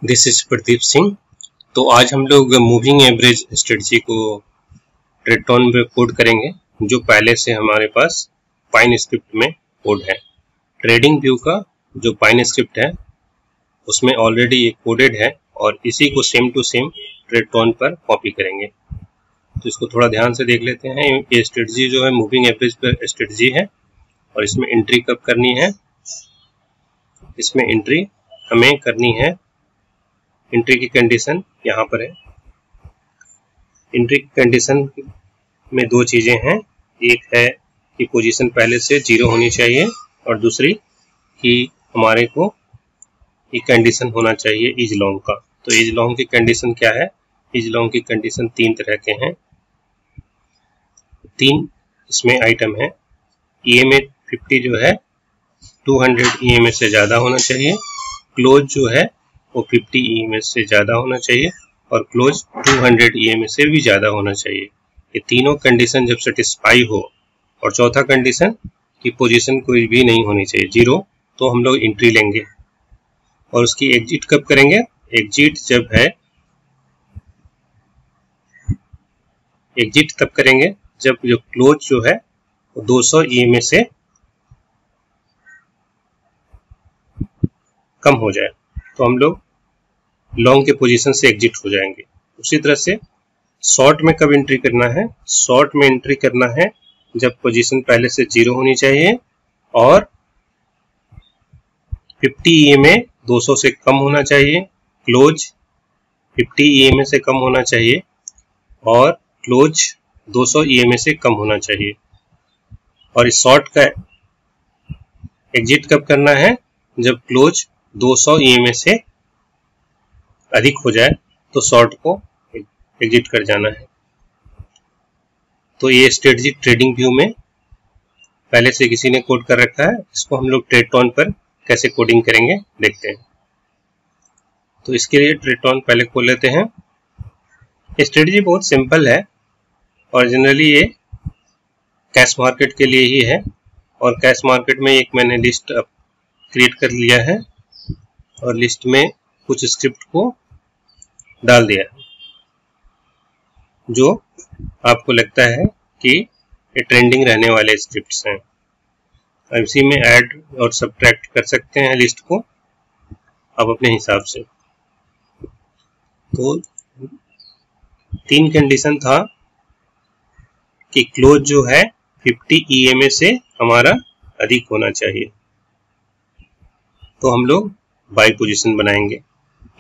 This is Pradeep Singh. तो आज हम लोग मूविंग एवरेज स्ट्रेटजी को ट्रेडटॉन पे कोड करेंगे, जो पहले से हमारे पास पाइन स्क्रिप्ट में कोड है। ट्रेडिंग व्यू का जो पाइन स्क्रिप्ट है उसमें ऑलरेडी ये कोडेड है और इसी को सेम टू सेम ट्रेडटॉन पर कॉपी करेंगे। तो इसको थोड़ा ध्यान से देख लेते हैं। ये स्ट्रेटजी जो है मूविंग एवरेज पर स्ट्रेटजी है और इसमें एंट्री कब करनी है, इसमें एंट्री हमें करनी है। एंट्री की कंडीशन यहाँ पर है। एंट्री की कंडीशन में दो चीजें हैं, एक है कि पोजीशन पहले से 0 होनी चाहिए और दूसरी कि हमारे को ये कंडीशन होना चाहिए इज लॉन्ग का। तो इज लॉन्ग की कंडीशन क्या है? इज लॉन्ग की कंडीशन 3 तरह के हैं, 3 इसमें आइटम है। EMA 50 जो है 200 EMA से ज्यादा होना चाहिए, क्लोज जो है वो 50 EMA से ज्यादा होना चाहिए और क्लोज 200 EMA से भी ज्यादा होना चाहिए। ये तीनों कंडीशन जब सेटिस्फाई हो और चौथा कंडीशन की पोजीशन कोई भी नहीं होनी चाहिए 0, तो हम लोग एंट्री लेंगे। और उसकी एग्जिट कब करेंगे? एग्जिट जब है, एग्जिट तब करेंगे जब जो क्लोज जो है वो 200 EMA से कम हो जाए, तो हम लोग लॉन्ग के पोजीशन से एग्जिट हो जाएंगे। उसी तरह से शॉर्ट में कब एंट्री करना है? शॉर्ट में एंट्री करना है जब पोजीशन पहले से 0 होनी चाहिए और 50 EMA 200 से कम होना चाहिए, क्लोज 50 EMA से कम होना चाहिए और क्लोज 200 EMA से कम होना चाहिए। और इस शॉर्ट का एग्जिट कब करना है? जब क्लोज 200 EMA से अधिक हो जाए तो शॉर्ट को एग्जिट कर जाना है। तो ये स्ट्रेटजी ट्रेडिंग व्यू में पहले से किसी ने कोड कर रखा है, इसको हम लोग ट्रेडटॉन पर कैसे कोडिंग करेंगे देखते हैं। तो इसके लिए ट्रेडटॉन पहले खोल लेते हैं। स्ट्रेटजी बहुत सिंपल है और जनरली ये कैश मार्केट के लिए ही है और कैश मार्केट में एक मैंने लिस्ट क्रिएट कर लिया है और लिस्ट में कुछ स्क्रिप्ट को डाल दिया है जो आपको लगता है कि ये ट्रेंडिंग रहने वाले स्क्रिप्ट्स हैं। अब इसी में ऐड और सब्ट्रैक्ट कर सकते हैं लिस्ट को आप अपने हिसाब से। तो 3 कंडीशन था कि क्लोज जो है 50 EMA से हमारा अधिक होना चाहिए, तो हम लोग बाय पोजीशन बनाएंगे।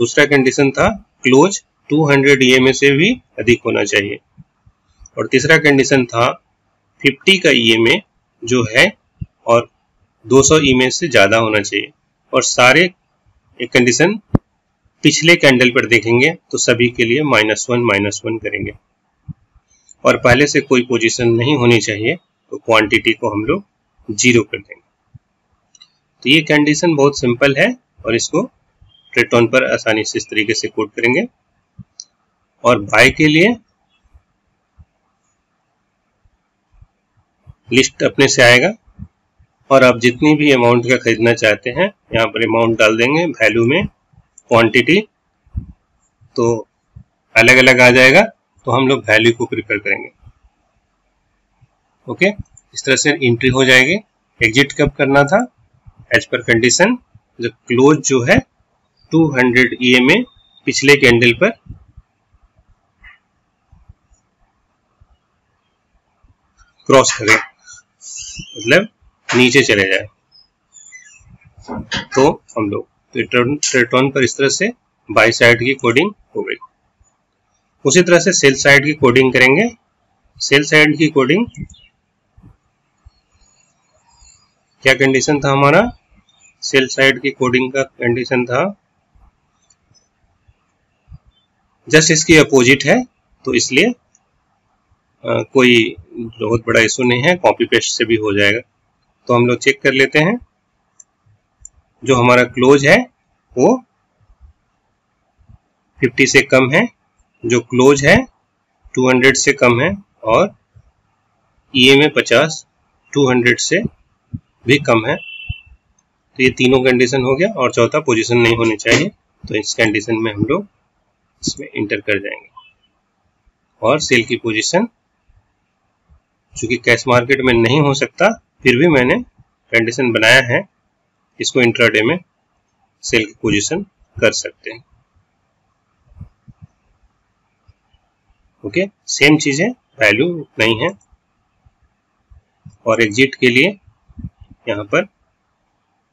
दूसरा कंडीशन था क्लोज 200 EMA से भी अधिक होना चाहिए और तीसरा कंडीशन था 50 का EMA जो है और 200 EMA से ज्यादा होना चाहिए। और सारे एक कंडीशन पिछले कैंडल पर देखेंगे तो सभी के लिए -1 करेंगे और पहले से कोई पोजीशन नहीं होनी चाहिए तो क्वांटिटी को हम लोग 0 कर देंगे। तो ये कंडीशन बहुत सिंपल है और इसको ट्रेडटॉन पर आसानी से इस तरीके से कोड करेंगे। और बाय के लिए लिस्ट अपने से आएगा और आप जितनी भी अमाउंट का खरीदना चाहते हैं यहाँ पर अमाउंट डाल देंगे, वैल्यू में क्वांटिटी तो अलग अलग आ जाएगा, तो हम लोग वैल्यू को प्रिपेयर करेंगे। ओके, इस तरह से एंट्री हो जाएगी। एग्जिट कब करना था? एज पर कंडीशन जब क्लोज जो है 200 EMA पिछले कैंडल पर क्रॉस करे, मतलब नीचे चले जाए, तो हम लोग ट्रेडटॉन पर इस तरह से बाय साइड की कोडिंग हो गई। उसी तरह से सेल साइड की कोडिंग करेंगे। सेल साइड की कोडिंग क्या कंडीशन था हमारा? सेल साइड की कोडिंग का कंडीशन था जस्ट इसकी अपोजिट है, तो इसलिए कोई बहुत बड़ा इशू नहीं है, कॉपी पेस्ट से भी हो जाएगा। तो हम लोग चेक कर लेते हैं। जो हमारा क्लोज है वो 50 से कम है, जो क्लोज है 200 से कम है और EMA 50 200 से भी कम है। तो ये तीनों कंडीशन हो गया और चौथा पोजीशन नहीं होनी चाहिए, तो इस कंडीशन में हम लोग इसमें इंटर कर जाएंगे और सेल की पोजीशन, चूंकि कैश मार्केट में नहीं हो सकता फिर भी मैंने कंडीशन बनाया है, इसको इंट्राडे में सेल की पोजीशन कर सकते हैं। ओके, सेम चीजें, वैल्यू नहीं है। और एग्जिट के लिए यहाँ पर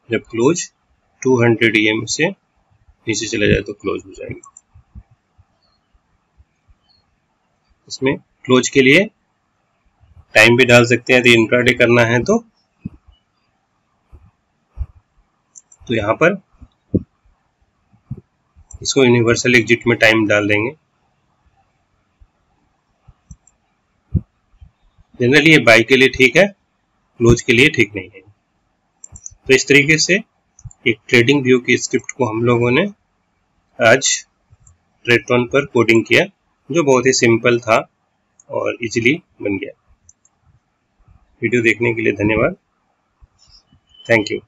जब क्लोज 200 EM से नीचे चला जाए तो क्लोज हो जाएगी। इसमें क्लोज के लिए टाइम भी डाल सकते हैं यदि इंट्राडे करना है तो यहाँ पर इसको यूनिवर्सल एग्जिट में टाइम डाल देंगे। जनरली ये बाई के लिए ठीक है, क्लोज के लिए ठीक नहीं है। तो इस तरीके से एक ट्रेडिंग व्यू की स्क्रिप्ट को हम लोगों ने आज ट्रेडटॉन पर कोडिंग किया, जो बहुत ही सिंपल था और इजीली बन गया। वीडियो देखने के लिए धन्यवाद। Thank you.